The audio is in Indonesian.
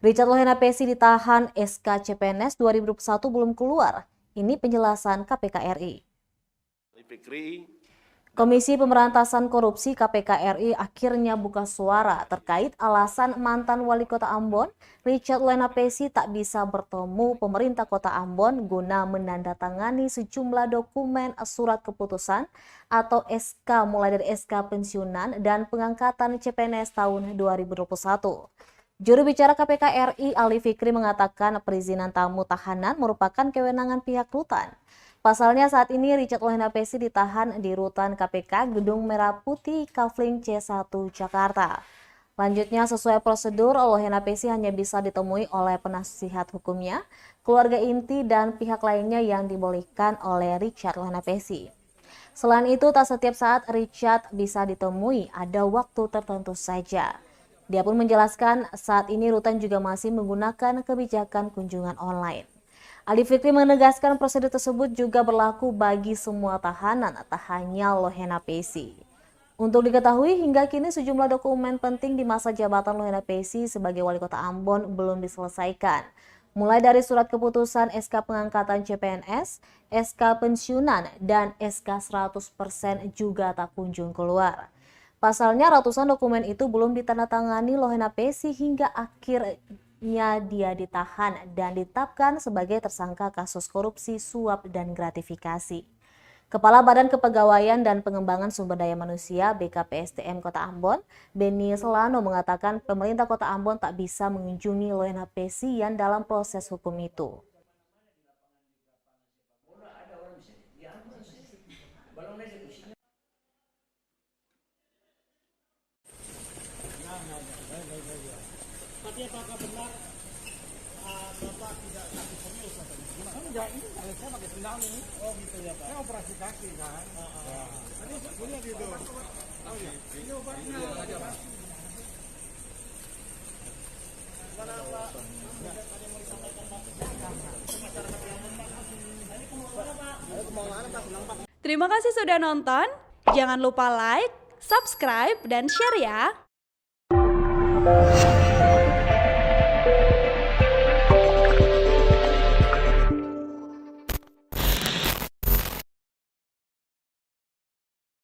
Richard Lohena Pesi ditahan, SK CPNS 2021 belum keluar. Ini penjelasan KPK RI. Komisi Pemberantasan Korupsi KPK RI akhirnya buka suara terkait alasan mantan Wali Kota Ambon, Richard Lohena Pesi tak bisa bertemu pemerintah Kota Ambon guna menandatangani sejumlah dokumen surat keputusan atau SK mulai dari SK pensiunan dan pengangkatan CPNS tahun 2021. Juru bicara KPK RI Ali Fikri mengatakan perizinan tamu tahanan merupakan kewenangan pihak rutan. Pasalnya saat ini Richard Lohena Pesi ditahan di rutan KPK Gedung Merah Putih Kafling C1 Jakarta. Lanjutnya sesuai prosedur Lohena Pesi hanya bisa ditemui oleh penasihat hukumnya, keluarga inti dan pihak lainnya yang dibolehkan oleh Richard Lohena Pesi. Selain itu tak setiap saat Richard bisa ditemui, ada waktu tertentu saja. Dia pun menjelaskan saat ini rutan juga masih menggunakan kebijakan kunjungan online. Ali Fikri menegaskan prosedur tersebut juga berlaku bagi semua tahanan, tak hanya Lohena Pesi. Untuk diketahui hingga kini sejumlah dokumen penting di masa jabatan Lohena Pesi sebagai Wali Kota Ambon belum diselesaikan. Mulai dari surat keputusan SK pengangkatan CPNS, SK pensiunan, dan SK 100% juga tak kunjung keluar. Pasalnya ratusan dokumen itu belum ditandatangani Lohena Pesi hingga akhirnya dia ditahan dan ditetapkan sebagai tersangka kasus korupsi suap dan gratifikasi. Kepala Badan Kepegawaian dan Pengembangan Sumber Daya Manusia BKPSDM Kota Ambon, Beni Selano mengatakan pemerintah Kota Ambon tak bisa mengunjungi Lohena Pesi yang dalam proses hukum itu. Tapi apakah benar Bapak tidak kaki serius katanya? Gimana? Enggak, ini saya pakai sendal ini. Oh gitu ya Pak. Saya operasi kaki kan. Tadi punya gitu. Oh iya. Ini obatnya. Mana Pak? Ada mau disampaikan Pak? Masyarakat yang Pak. Terima kasih sudah nonton. Jangan lupa like, subscribe, dan share ya.